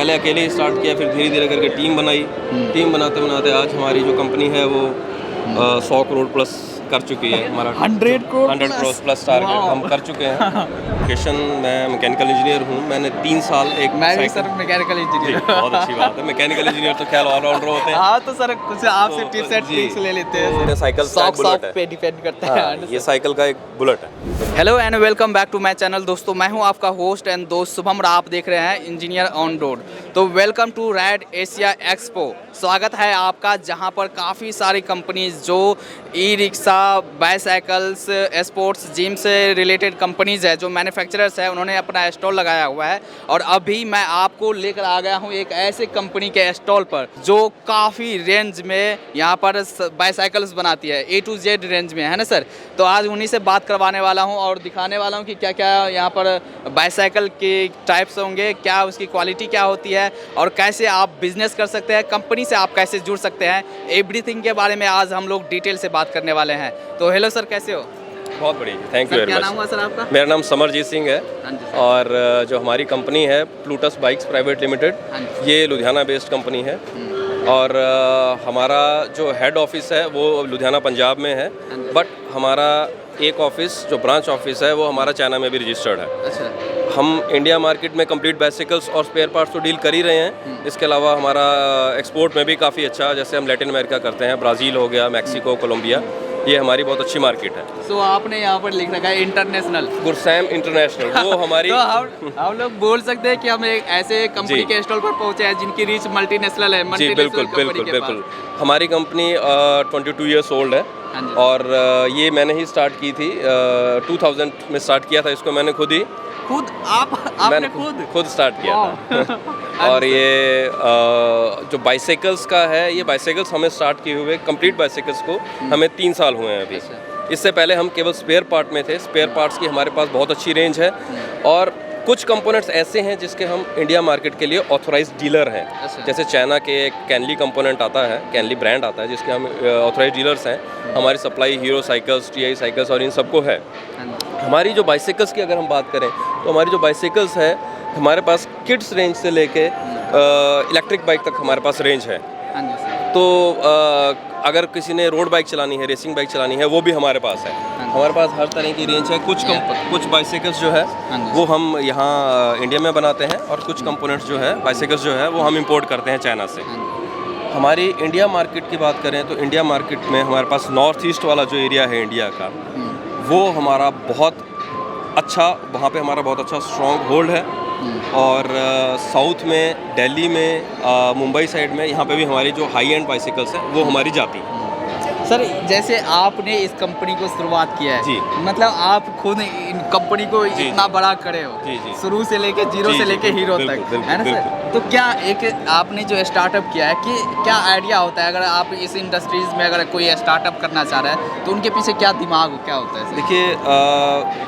पहले अकेले ही स्टार्ट किया, फिर धीरे धीरे करके टीम बनाई। टीम बनाते बनाते आज हमारी जो कंपनी है वो 100 करोड़ प्लस कर चुकी है। हमारा 100 करोड़ प्लस टारगेट हम कर चुके हैं। लोकेशन मैं मैकेनिकल इंजीनियर हूँ। मैंने 3 साल मैं भी सर मैकेनिकल इंजीनियर। बहुत अच्छी बात है। मैकेनिकल इंजीनियर तो ख्याल ऑलराउंडर होते हैं। हाँ तो सर कुछ आपसे टिप्स एंड ट्रिक्स ले लेते हैं। साइकिल शौक पे डिपेंड करता है। ये साइकिल का एक बुलेट है। Hello and welcome back to my channel. दोस्तों मैं हूं आपका होस्ट एंड दोस्त शुभम और आप देख रहे हैं इंजीनियर ऑन रोड। तो welcome to Rad Asia Expo. स्वागत है आपका, जहां पर काफ़ी सारी कंपनीज जो E rickshaw, bicycles, sports, gym से रिलेटेड कंपनीज है, जो मैन्युफैक्चरर्स है, उन्होंने अपना स्टॉल लगाया हुआ है। और अभी मैं आपको लेकर आ गया हूं एक ऐसे कंपनी के स्टॉल पर जो काफ़ी रेंज में यहाँ पर बाईसाइकिल्स बनाती है, A to Z रेंज में, है ना सर। तो आज उन्हीं से बात करवाने वाला हूँ और दिखाने वाला हूँ कि क्या क्या यहाँ पर बाईसाइकिल के टाइप्स होंगे, क्या उसकी क्वालिटी क्या होती है और कैसे आप बिजनेस कर सकते हैं, कंपनी से आप कैसे जुड़ सकते हैं, एवरीथिंग के बारे में आज हम लोग डिटेल से बात करने वाले हैं। तो हेलो सर, कैसे हो? बहुत बढ़िया, थैंक यू वेरी मच। क्या नाम हुआ सर आपका? मेरा नाम समरजीत सिंह है और जो हमारी कंपनी है प्लूटस बाइक्स प्राइवेट लिमिटेड, ये लुधियाना बेस्ड कंपनी है। और हमारा जो हेड ऑफिस है वो लुधियाना पंजाब में है, बट हमारा एक ऑफिस जो ब्रांच ऑफिस है वो हमारा चाइना में भी रजिस्टर्ड है। अच्छा। हम इंडिया मार्केट में कंप्लीट बाइसिकल्स और स्पेयर पार्ट्स तो डील कर ही रहे हैं। इसके अलावा हमारा एक्सपोर्ट में भी काफ़ी अच्छा, जैसे हम लैटिन अमेरिका करते हैं, ब्राज़ील हो गया, मैक्सिको, कोलंबिया, ये हमारी बहुत अच्छी मार्केट है। तो आपने यहाँ पर लिख रखा है इंटरनेशनल, गुरसैम इंटरनेशनल, वो हमारी तो हम लोग बोल सकते हैं कि हम एक ऐसे कंपनी के स्टॉल पर पहुंचे हैं जिनकी रीच मल्टीनेशनल है। जी बिल्कुल बिल्कुल बिल्कुल। हमारी कंपनी 22 ईयर्स ओल्ड है और ये मैंने ही स्टार्ट की थी, 2000 में स्टार्ट किया था इसको मैंने आपने खुद स्टार्ट किया था। और ये जो बाइसाइकिल्स का है, ये बाइसाइकिल्स हमें स्टार्ट किए हुए कंप्लीट बाइसाइकिल्स को हमें 3 साल हुए हैं अभी। इससे पहले हम केवल स्पेयर पार्ट में थे। स्पेयर पार्ट्स की हमारे पास बहुत अच्छी रेंज है और कुछ कंपोनेंट्स ऐसे हैं जिसके हम इंडिया मार्केट के लिए ऑथोराइज्ड डीलर हैं। जैसे चाइना के एक कैनली कंपोनेंट आता है, कैनली ब्रांड आता है, जिसके हम ऑथोराइज्ड डीलर्स हैं। हमारी supply hero cycles, TI cycles और इन सबको है। हमारी जो बाइसाइकिल्स की अगर हम बात करें तो हमारी जो बाइसाइकिल्स है, हमारे पास किड्स रेंज से लेके इलेक्ट्रिक बाइक तक हमारे पास रेंज है। तो अगर किसी ने रोड बाइक चलानी है, रेसिंग बाइक चलानी है, वो भी हमारे पास है। हमारे पास हर तरह की रेंज है। कुछ बाइसाइकिल्स जो है वो हम यहाँ इंडिया में बनाते हैं और कुछ कंपोनेंट्स जो है बाइसाइकिल्स जो है वो हम इंपोर्ट करते हैं चाइना से। हमारी इंडिया मार्केट की बात करें तो इंडिया मार्केट में हमारे पास नॉर्थ ईस्ट वाला जो एरिया है इंडिया का, वो हमारा बहुत अच्छा, वहाँ पे हमारा बहुत अच्छा स्ट्रॉन्ग होल्ड है। और साउथ में, दिल्ली में, मुंबई साइड में, यहाँ पे भी हमारी जो हाई एंड बाइसाइकिल्स हैं वो हमारी जाती हैं। सर जैसे आपने इस कंपनी को शुरुआत किया है जी, मतलब आप खुद इन कंपनी को इतना बड़ा करे हो, जी जी, शुरू से लेके जीरो से लेके हीरो तक, है ना सर। तो क्या एक आपने जो स्टार्टअप किया है कि क्या आइडिया होता है, अगर आप इस इंडस्ट्रीज में अगर कोई स्टार्टअप करना चाह रहा है तो उनके पीछे क्या दिमाग क्या होता है? देखिए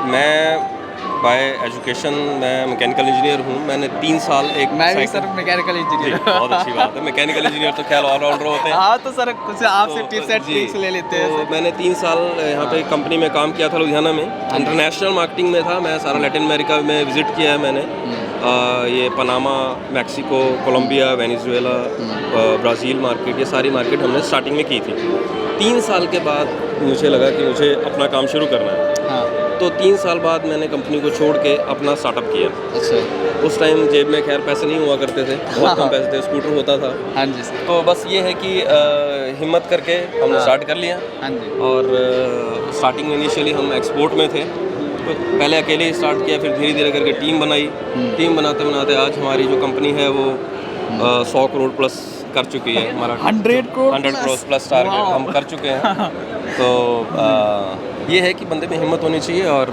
मैं बाय एजुकेशन मैं मैकेनिकल इंजीनियर हूँ। मैंने 3 साल मैं भी सर मैकेनिकल इंजीनियर। बहुत अच्छी बात है। मैकेनिकल इंजीनियर तो ख्याल ऑलराउंडर होते हैं। हाँ तो सर कुछ आपसे टिप्स एंड ट्रिक्स ले लेते हैं। तो मैंने 3 साल यहाँ पे कंपनी में काम किया था लुधियाना में। इंटरनेशनल मार्केटिंग में था मैं। सारा लैटिन अमेरिका में विजिट किया है मैंने। ये Panama, Mexico, Colombia, Venezuela, Brazil market, ये सारी मार्केट हमने स्टार्टिंग में की थी। 3 साल के बाद मुझे लगा कि मुझे अपना काम शुरू करना है। तो 3 साल बाद मैंने कंपनी को छोड़ के अपना स्टार्टअप किया। अच्छा। उस टाइम जेब में खैर पैसे नहीं हुआ करते थे, बहुत कम पैसे थे, स्कूटर होता था। हाँ जी। तो बस ये है कि हिम्मत करके हमने स्टार्ट कर लिया। हाँ जी। और स्टार्टिंग में इनिशियली हम एक्सपोर्ट में थे, तो पहले अकेले ही स्टार्ट किया, फिर धीरे धीरे करके टीम बनाई। टीम बनाते बनाते आज हमारी जो कंपनी है वो 100 करोड़ प्लस कर चुकी है। हमारा 100 करोड़ प्लस टारगेट हम कर चुके हैं। तो ये है कि बंदे में हिम्मत होनी चाहिए और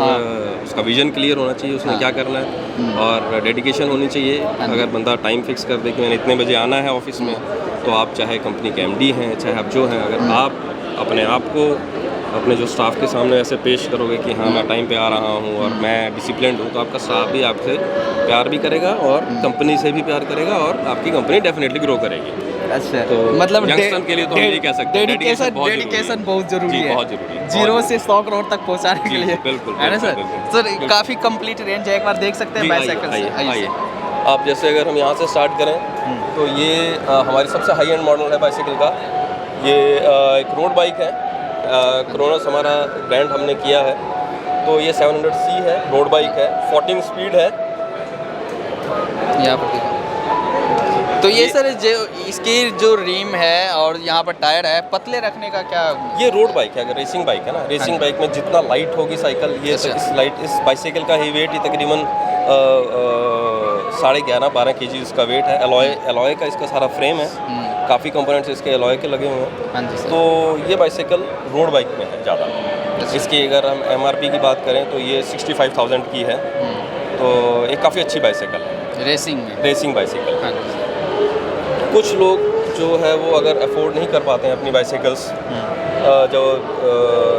उसका विजन क्लियर होना चाहिए, उसने क्या करना है, और डेडिकेशन होनी चाहिए। अगर बंदा टाइम फिक्स कर दे कि मैंने इतने बजे आना है ऑफिस में, तो आप चाहे कंपनी के MD हैं, चाहे आप जो हैं, अगर आप अपने आप को अपने जो स्टाफ के सामने ऐसे पेश करोगे कि हाँ मैं टाइम पे आ रहा हूँ और मैं डिसिप्लिन्ड हूँ, तो आपका स्टाफ भी आपसे प्यार भी करेगा और कंपनी से भी प्यार करेगा और आपकी कंपनी डेफिनेटली ग्रो करेगी। अच्छा, तो मतलब यंगस्टर के लिए तो हम ये कह सकते हैं डेडिकेशन बहुत जरूरी है। बहुत जरूरी है, जीरो से 100 करोड़ तक पहुंचाने के लिए। बिल्कुल, है ना सर। सर काफी कंप्लीट रेंज है, एक बार देख सकते हैं बाइसाइकिल। आइए। आप जैसे अगर हम यहाँ से स्टार्ट करें तो ये हमारी सबसे हाई एंड मॉडल है बाइसिकल का। ये एक रोड बाइक है, क्रोनस हमारा ब्रांड हमने किया है। तो ये 700C है, रोड बाइक है, 14 स्पीड है। यहाँ पर तो ये सर जो इसकी जो रिम है और यहाँ पर टायर है, पतले रखने का क्या? ये रोड बाइक है, अगर रेसिंग बाइक है ना, रेसिंग बाइक में जितना लाइट होगी साइकिल, ये इस बाइसाइकिल का ही वेट ही तकरीबन 11.5-12 kg इसका वेट है। एलॉय का इसका सारा फ्रेम है, काफ़ी कंपोनेंट्स इसके एलॉय के लगे हुए हैं। हाँ जी सर। तो ये बाइसाइकिल रोड बाइक में है ज़्यादा। इसकी अगर हम MRP की बात करें तो ये 65,000 की है। तो एक काफ़ी अच्छी बाइसाइकिल है रेसिंग में, रेसिंग बाइसाइकिल। हाँ जी। कुछ लोग जो है वो अगर अफोर्ड नहीं कर पाते हैं अपनी बाइसाइकिल्स, जो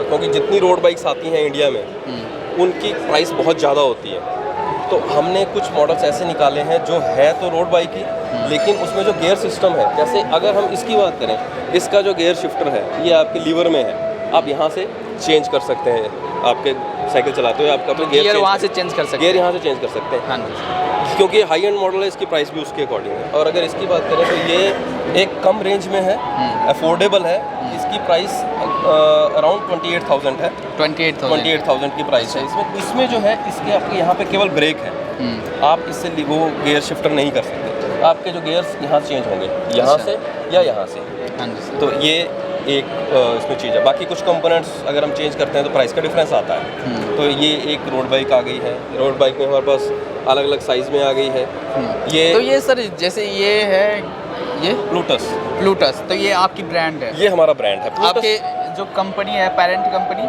क्योंकि जितनी रोड बाइक्स आती हैं इंडिया में उनकी प्राइस बहुत ज़्यादा होती है। तो हमने कुछ मॉडल्स ऐसे निकाले हैं जो है तो रोड बाइक ही, लेकिन उसमें जो गियर सिस्टम है, जैसे अगर हम इसकी बात करें, इसका जो गियर शिफ्टर है ये आपके लीवर में है, आप यहाँ से चेंज कर सकते हैं। आपके साइकिल चलाते हुए आपका अपने गियर वहाँ से चेंज कर सकते हैं, गियर यहाँ से चेंज कर सकते हैं। हाँ जी। क्योंकि हाई एंड मॉडल है, इसकी प्राइस भी उसके अकॉर्डिंग है। और अगर इसकी बात करें तो ये एक कम रेंज में है, अफोर्डेबल है। इसकी प्राइस अराउंड 28,000 है। 28,000 की प्राइस है। इसमें जो है इसके आपके यहाँ पे केवल ब्रेक है, आप इससे वो गियर शिफ्टर नहीं कर सकते। आपके जो गियर्स यहाँ चेंज होंगे, यहाँ से या यहाँ से। हाँ जी। तो ये एक इसमें चीज़ है। बाकी कुछ कंपोनेंट्स अगर हम चेंज करते हैं तो प्राइस का डिफरेंस आता है। तो ये एक रोड बाइक आ गई है। रोड बाइक में हमारे पास अलग अलग साइज़ में आ गई है। ये तो ये सर जैसे ये है, ये प्लूटस, तो ये आपकी ब्रांड है? ये हमारा ब्रांड है। आपके जो कंपनी है, पेरेंट कंपनी?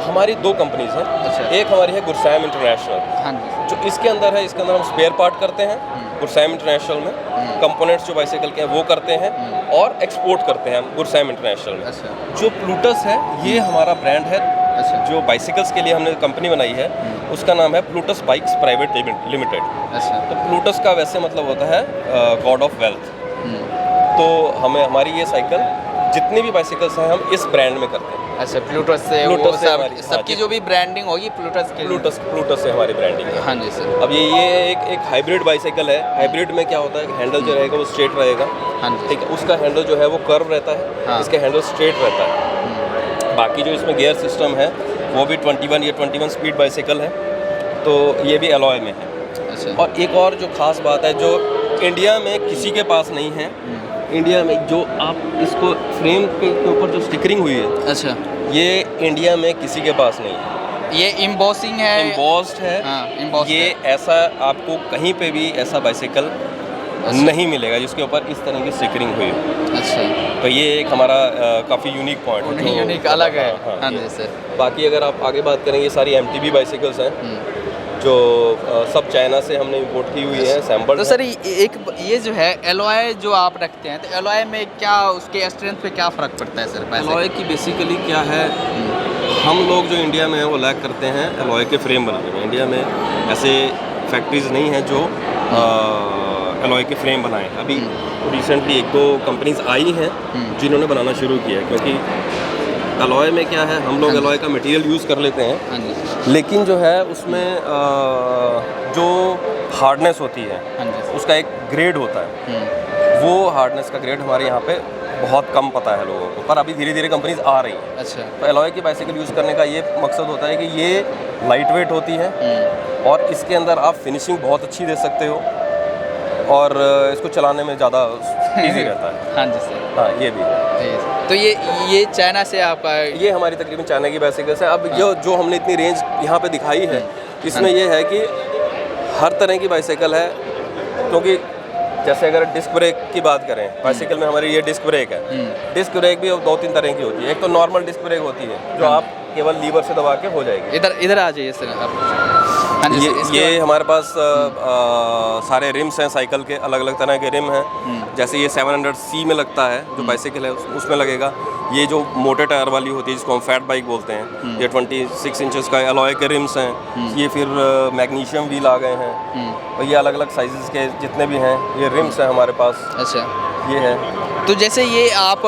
हमारी 2 कंपनीज हैं। अच्छा। एक हमारी है गुरसैम इंटरनेशनल, हाँ जी। जो इसके अंदर है, इसके अंदर हम स्पेयर पार्ट करते हैं गुरसैम इंटरनेशनल में। कंपोनेंट्स जो बाइसाइकिल के हैं वो करते हैं और एक्सपोर्ट करते हैं हम गुरसैम इंटरनेशनल में। अच्छा। जो प्लूटस है ये हमारा ब्रांड है। अच्छा। जो बाइसाइकिल्स के लिए हमने कंपनी बनाई है उसका नाम है प्लूटस बाइक्स प्राइवेट लिमिटेड। अच्छा। तो प्लूटस का वैसे मतलब होता है गॉड ऑफ वेल्थ। तो हमारी ये साइकिल, जितनी भी बाइसाइकिल्स हैं हम इस ब्रांड में करते हैं। अच्छा, प्लूटस से सबकी जो भी ब्रांडिंग होगी प्लूटस से हमारी ब्रांडिंग है। हाँ जी सर। अब ये एक हाइब्रिड बाइसाइकिल है। हाइब्रिड में क्या होता है, हैंडल जो रहेगा वो स्ट्रेट रहेगा। हाँ जी। ठीक है, उसका हैंडल जो है वो कर्व रहता है। हाँ। इसका हैंडल स्ट्रेट रहता है। बाकी जो इसमें गियर सिस्टम है वो भी 21 स्पीड बाइसाइकिल है। तो ये भी एलॉय में है। अच्छा। और एक और जो खास बात है जो इंडिया में किसी के पास नहीं है, इंडिया में जो आप इसको फ्रेम के ऊपर जो स्टिकरिंग हुई है, अच्छा, ये इंडिया में किसी के पास नहीं है। ये एम्बॉसिंग है, एम्बॉस्ड है। हाँ, embossed ये है। ऐसा आपको कहीं पे भी ऐसा बाइसाइकिल नहीं मिलेगा जिसके ऊपर इस तरह की स्टिकरिंग हुई हो। अच्छा। तो ये एक हमारा काफ़ी यूनिक पॉइंट है, यूनिक अलग है। हाँ ये। जी सर। बाकी अगर आप आगे बात करें, ये सारी MTB बाइसाइकिल्स हैं जो सब चाइना से हमने इंपोर्ट की हुई है, सैम्पल। तो सर ये जो है एलॉय जो आप रखते हैं, तो एलॉय में क्या उसके स्ट्रेंथ पे क्या फ़र्क पड़ता है सर? एलॉय की बेसिकली क्या है, हम लोग जो इंडिया में है वो लैक करते हैं एलॉय के फ्रेम बनाने में। इंडिया में ऐसे फैक्ट्रीज नहीं हैं जो एलॉय के फ्रेम बनाएं। अभी रिसेंटली 1-2 कंपनीज आई हैं जिन्होंने बनाना शुरू किया है, क्योंकि एलॉय में क्या है, हम लोग एलॉय का मटेरियल यूज़ कर लेते हैं, हाँ जी, लेकिन जो है उसमें जो हार्डनेस होती है, हाँ जी, उसका एक ग्रेड होता है। वो हार्डनेस का ग्रेड हमारे यहाँ पे बहुत कम पता है लोगों को, पर अभी धीरे धीरे कंपनीज आ रही हैं। अच्छा। तो एलॉय की बाइसाइकिल यूज़ करने का ये मकसद होता है कि ये लाइट वेट होती है और इसके अंदर आप फिनिशिंग बहुत अच्छी दे सकते हो और इसको चलाने में ज़्यादा ईजी रहता है। हाँ जी सर। हाँ, ये भी। तो ये चाइना से आपका? ये हमारी तकरीबन चाइना की बाइसाइकिल्स है। अब जो हमने इतनी रेंज यहाँ पे दिखाई है, इसमें ये है कि हर तरह की बाइसाइकिल है। क्योंकि जैसे अगर डिस्क ब्रेक की बात करें, बाइसाइकिल में हमारी ये डिस्क ब्रेक है। डिस्क ब्रेक भी 2-3 तरह की होती है। एक तो नॉर्मल डिस्क ब्रेक होती है जो आप केवल लीवर से दबा के हो जाएगी। इधर आ जाइए सर आप। हाँ जी, ये हमारे पास सारे रिम्स हैं साइकिल के, अलग अलग तरह के रिम हैं। जैसे ये 700C में लगता है जो बाइसाइकिल है, उसमें लगेगा। ये जो मोटे टायर वाली होती है जिसको हम फैट बाइक बोलते हैं, ये 26 इंचेस का एलॉय के रिम्स हैं। ये फिर मैग्नीशियम व्हील आ गए हैं और ये अलग अलग साइजेस के जितने भी हैं ये रिम्स हैं हमारे पास। अच्छा, ये है। तो जैसे ये आप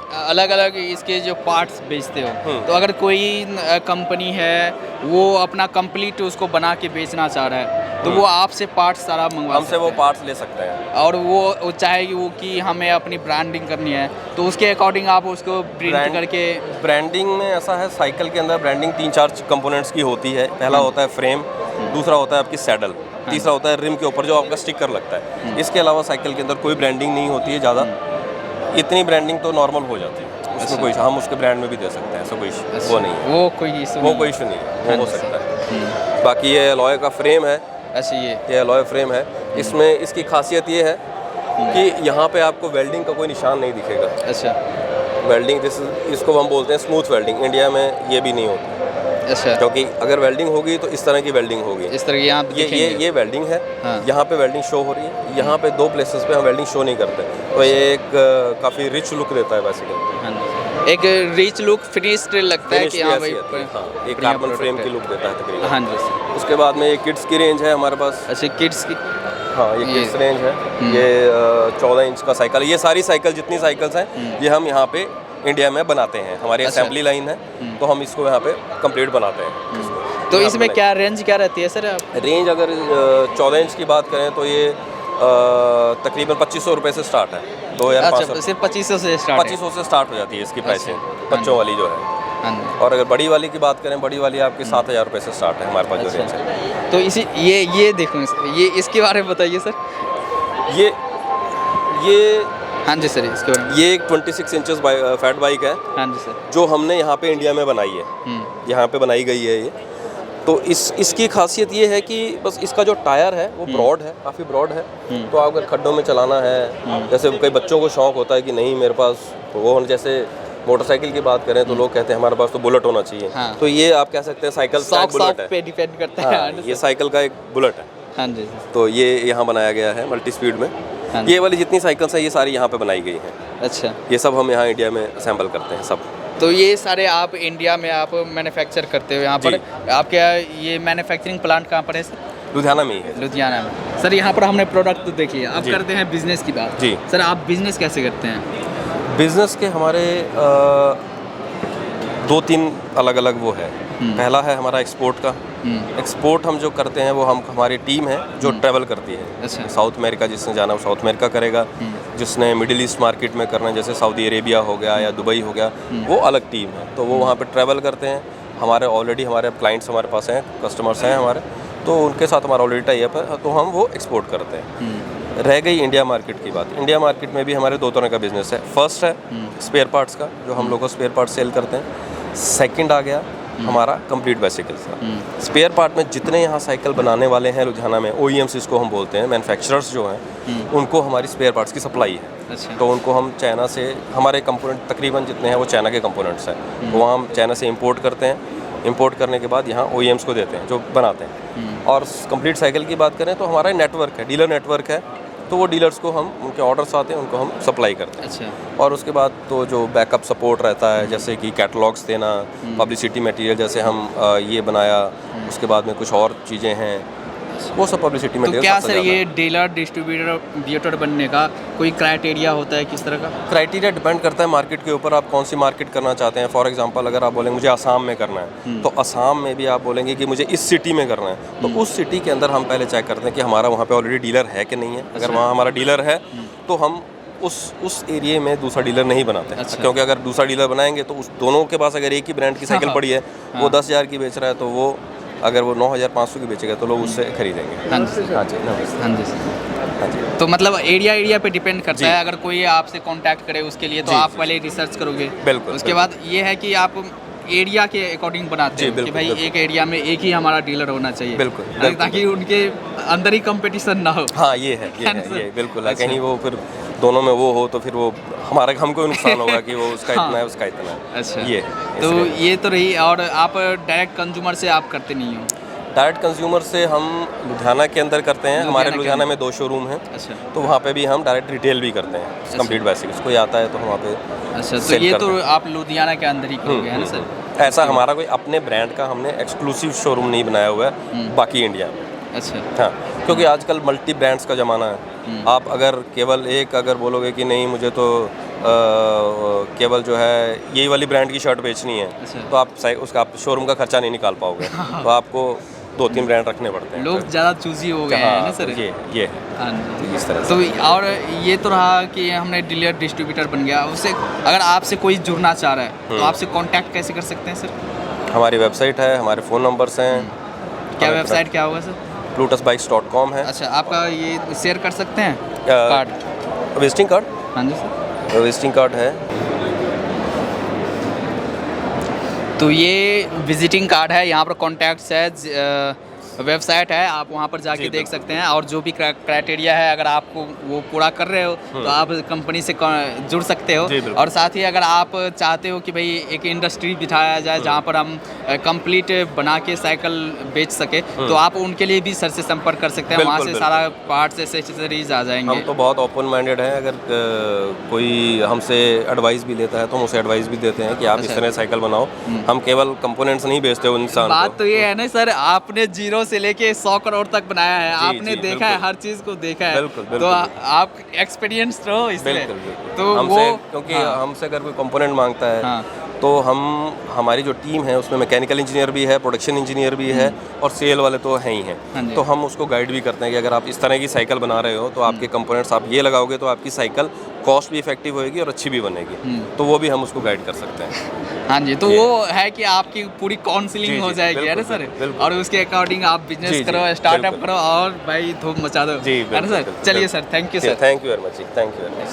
अलग अलग इसके जो पार्ट्स बेचते हो, तो अगर कोई कंपनी है वो अपना कंप्लीट उसको बना के बेचना चाह रहा है, तो वो आपसे पार्ट्स सारा मंगवा हमसे वो सकते हैं। पार्ट्स ले सकते हैं। और वो चाहे वो कि हमें अपनी ब्रांडिंग करनी है तो उसके अकॉर्डिंग आप उसको प्रिंट करके। ब्रांडिंग में ऐसा है, साइकिल के अंदर ब्रांडिंग 3-4 कंपोनेंट्स की होती है। पहला होता है फ्रेम, दूसरा होता है आपकी सैडल, तीसरा होता है रिम के ऊपर जो आपका स्टिकर लगता है। इसके अलावा साइकिल के अंदर कोई ब्रांडिंग नहीं होती है ज़्यादा। इतनी ब्रांडिंग तो नॉर्मल हो जाती है, उसमें कोई हम उसके ब्रांड में भी दे सकते हैं, ऐसा कोई वो नहीं है। वो कोई इशू नहीं है, वो हो सकता है। बाकी ये अलॉय का फ्रेम है। अच्छा, ये अलॉय फ्रेम है। इसमें इसकी खासियत ये है कि यहाँ पे आपको वेल्डिंग का कोई निशान नहीं दिखेगा। अच्छा, वेल्डिंग इसको हम बोलते हैं स्मूथ वेल्डिंग। इंडिया में ये भी नहीं होती। अच्छा, क्योंकि अगर वेल्डिंग होगी तो इस तरह की वेल्डिंग होगी। इस तरह यहाँ ये वेल्डिंग है। हाँ। यहाँ पे वेल्डिंग शो हो रही है, यहाँ पे 2 प्लेसेस पे हम वेल्डिंग शो नहीं करते। तो ये एक काफ़ी रिच लुक देता है बेसिकली। एक रिच लुक फिनिश्ड लगता है कि हाँ भाई एक कार्बन फ्रेम की लुक देता है तकरीबन। हाँ जी। उसके बाद में ये किड्स की रेंज है हमारे पास। अच्छा, किड्स की। हाँ, ये किड्स रेंज है। ये 14 इंच का साइकिल। ये सारी साइकिल जितनी साइकिल्स हैं ये हम यहाँ पे इंडिया में बनाते हैं। हमारी असेंबली लाइन है, तो हम इसको यहाँ पे कंप्लीट बनाते हैं। तो इसमें क्या रेंज क्या रहती है सर? रेंज अगर 14 इंच की बात करें तो ये तकरीबन 2500 रुपये से स्टार्ट है। 2500। अच्छा, सिर्फ 2500 से स्टार्ट है। 2500 से स्टार्ट हो जाती है इसकी प्राइसिंग, बच्चों वाली जो है। हाँ। और अगर बड़ी वाली की बात करें, बड़ी वाली आपकी 7000 रुपये से स्टार्ट है हमारे पास जो रेंज है। तो इसी ये देखो, ये इसके बारे में बताइए सर। ये हाँ जी सर, इसके बारे में। ये एक 26 इंचेस फैट बाइक है। हाँ जी सर। जो हमने यहाँ पे इंडिया में बनाई है, यहाँ पे बनाई गई है ये। तो इसकी खासियत ये है कि बस इसका जो टायर है वो ब्रॉड है, काफ़ी ब्रॉड है। तो आप अगर खड्डों में चलाना है, जैसे कई बच्चों को शौक होता है कि नहीं मेरे पास वो, जैसे मोटरसाइकिल की बात करें तो लोग कहते हैं हमारे पास तो बुलेट होना चाहिए। हाँ। तो ये आप कह सकते हैं साइकिल का एक बुलेट है। पे डिपेंड करता हाँ, है। ये साइकिल का एक बुलेट है। हाँ जी। तो ये यहाँ बनाया गया है मल्टी स्पीड में। हाँ। ये वाली जितनी साइकिल्स हैं ये सारी यहाँ पे बनाई गई हैं। अच्छा, ये सब हम यहाँ इंडिया में असेंबल करते हैं सब। तो ये सारे आप इंडिया में आप मैन्युफैक्चर करते हो यहाँ पर? आपके ये मैन्युफैक्चरिंग प्लांट कहाँ पर है सर? लुधियाना में ही है। लुधियाना में। सर यहाँ पर हमने प्रोडक्ट तो देखिए, अब करते हैं बिजनेस की बात। जी सर, आप बिजनेस कैसे करते हैं? बिजनेस के हमारे 2-3 अलग अलग वो है। पहला है हमारा एक्सपोर्ट का। एक्सपोर्ट हम जो करते हैं वो हमारी टीम है जो ट्रैवल करती है। अच्छा। साउथ अमेरिका जिसने जाना वो साउथ अमेरिका करेगा, जिसने मिडिल ईस्ट मार्केट में करना है जैसे सऊदी अरेबिया हो गया या दुबई हो गया, वो अलग टीम है। तो वो वहाँ पे ट्रैवल करते हैं। हमारे ऑलरेडी हमारे क्लाइंट्स हमारे पास हैं, कस्टमर्स हैं हमारे, तो उनके साथ हमारा ऑलरेडी टाई अप है, तो हम वो एक्सपोर्ट करते हैं। रह गई इंडिया मार्केट की बात। इंडिया मार्केट में भी हमारे 2 तरह का बिजनेस है। फर्स्ट है स्पेयर पार्ट्स का, जो हम लोग को स्पेयर पार्ट्स सेल करते हैं। सेकंड आ गया हमारा कंप्लीट बेसिकल्स का। स्पेयर पार्ट में जितने यहाँ साइकिल बनाने वाले हैं लुधियाना में, OEMs इसको हम बोलते हैं, मैन्युफैक्चरर्स जो हैं, उनको हमारी स्पेयर पार्ट्स की सप्लाई है। अच्छा। तो उनको हम चाइना से, हमारे कंपोनेंट तकरीबन जितने हैं वो चाइना के कंपोनेंट्स हैं, वो हम चाइना से इंपोर्ट करते हैं। इंपोर्ट करने के बाद यहाँ OEMs को देते हैं जो बनाते हैं। और कंप्लीट साइकिल की बात करें तो हमारा नेटवर्क है, डीलर नेटवर्क है। तो वो डीलर्स को हम, उनके ऑर्डर्स आते हैं, उनको हम सप्लाई करते हैं। अच्छा। और उसके बाद तो जो बैकअप सपोर्ट रहता है, जैसे कि कैटलॉग्स देना, पब्लिसिटी मटेरियल, जैसे हम ये बनाया, उसके बाद में कुछ और चीज़ें हैं, वो सब पब्लिसिटी तो मटेरियल। क्या सर ये डीलर डिस्ट्रीब्यूटर बनने का कोई क्राइटेरिया होता है, किस तरह का? क्राइटेरिया डिपेंड करता है मार्केट के ऊपर, आप कौन सी मार्केट करना चाहते हैं। फॉर एग्जांपल अगर आप बोलेंगे मुझे असम में करना है, तो असम में भी आप बोलेंगे कि मुझे इस सिटी में करना है, तो उस सिटी के अंदर हम पहले चेक करते हैं कि हमारा वहाँ पे ऑलरेडी डीलर है कि नहीं है। अगर वहाँ हमारा डीलर है तो हम उस एरिया में दूसरा डीलर नहीं बनाते। अच्छा। क्योंकि अगर दूसरा डीलर बनाएंगे तो उस दोनों के पास अगर एक ही ब्रांड की साइकिल पड़ी है, वो 10,000 की बेच रहा है, तो वो अगर वो 9,500 की बेचेगा तो लोग उससे खरीदेंगे। हाँ जी। हाँ जी, नमस्ते। हाँ जी। हाँ जी। तो मतलब एरिया पे डिपेंड करता है। अगर कोई आपसे कांटेक्ट करे उसके लिए तो आप पहले रिसर्च करोगे। बिल्कुल। उसके बाद ये है कि आप एरिया के अकॉर्डिंग बनाते हो कि भाई एक एरिया में एक ही हमारा डीलर होना चाहिए। बिल्कुल। ताकि उनके अंदर ही कंपटीशन ना हो। हाँ, ये है बिल्कुल है। कहीं वो फिर दोनों में वो हो तो फिर वो हमको नुकसान होगा कि वो उसका इतना है, उसका इतना है। अच्छा। ये तो ये तो रही। और आप डायरेक्ट कंज्यूमर से आप करते नहीं हो? डायरेक्ट कंज्यूमर से हम लुधियाना के अंदर करते हैं। हमारे लुधियाना में 2 शोरूम हैं। अच्छा। तो वहाँ पे भी हम डायरेक्ट रिटेल भी करते हैं। कंप्लीट बेसिक्स कोई आता है तो हम वहाँ पे। अच्छा। तो ये तो आप लुधियाना के अंदर ही करोगे, है ना सर? ऐसा हमारा कोई अपने ब्रांड का हमने एक्सक्लूसिव शोरूम नहीं बनाया हुआ है बाकी इंडिया में। अच्छा। हाँ, क्योंकि आजकल मल्टी ब्रांड्स का ज़माना है। आप अगर केवल एक अगर बोलोगे कि नहीं मुझे तो केवल जो है यही वाली ब्रांड की शर्ट बेचनी है, तो आप उसका आप शोरूम का खर्चा नहीं निकाल पाओगे। तो आपको 2-3 ब्रांड रखने पड़ते हैं। लोग ज़्यादा चूजी हो गए हैं ना सर। ये है। हाँ जी। इस तरह से। तो और ये तो रहा कि हमने डीलर डिस्ट्रीब्यूटर बन गया, उससे अगर आपसे कोई जुड़ना चाह रहा है तो आपसे कांटेक्ट कैसे कर सकते हैं सर? हमारी वेबसाइट है, हमारे फ़ोन नंबर्स हैं। क्या वेबसाइट क्या होगा सर? plutusbikes.com है। अच्छा, आपका ये शेयर कर सकते हैं कार्ड? Visiting card? हाँ जी सर। विजिटिंग कार्ड है। तो ये विजिटिंग कार्ड है, यहाँ पर कॉन्टैक्ट्स है, वेबसाइट है, आप वहाँ पर जाके देख सकते हैं। और जो भी क्राइटेरिया है, अगर आपको वो पूरा कर रहे हो तो आप कंपनी से जुड़ सकते हो। और साथ ही अगर आप चाहते हो कि भाई एक इंडस्ट्री बिठाया जाए जहाँ पर हम कंप्लीट बना के साइकिल बेच सके, तो आप उनके लिए भी सर से संपर्क कर सकते हैं। वहाँ से सारा पार्ट्स एक्सेसरीज आ जाएंगे। हम तो बहुत ओपन माइंडेड हैं। अगर कोई हमसे एडवाइस भी लेता है तो हम उसे एडवाइस भी देते हैं कि आप इस तरह साइकिल बनाओ। हम केवल कंपोनेंट्स नहीं बेचते हो इंसान को। बात तो ये है ना सर, आपने 0 से लेके 100 करोड़ तक बनाया है, आपने देखा है, हर चीज को देखा है। बिल्कुल। तो आप एक्सपीरियंस रहो इसलिए। तो हमसे क्योंकि हमसे अगर कोई कंपोनेंट मांगता है तो हमारी जो टीम है उसमें मैकेनिकल इंजीनियर भी है, प्रोडक्शन इंजीनियर भी है और सेल वाले तो हैं ही हैं। तो हम उसको गाइड भी करते हैं कि अगर आप इस तरह की साइकिल बना रहे हो तो आपके कंपोनेंट्स आप ये लगाओगे तो आपकी साइकिल कॉस्ट भी इफेक्टिव होएगी और अच्छी भी बनेगी। तो वो भी हम उसको गाइड कर सकते हैं। हाँ जी, तो वो है कि आपकी पूरी काउंसलिंग हो जाएगी है ना सर, और उसके अकॉर्डिंग आप बिजनेस करो, स्टार्टअप करो और भाई धूम मचा दो, है ना सर। चलिए sir, thank you sir. Thank you very much. Thank you very much.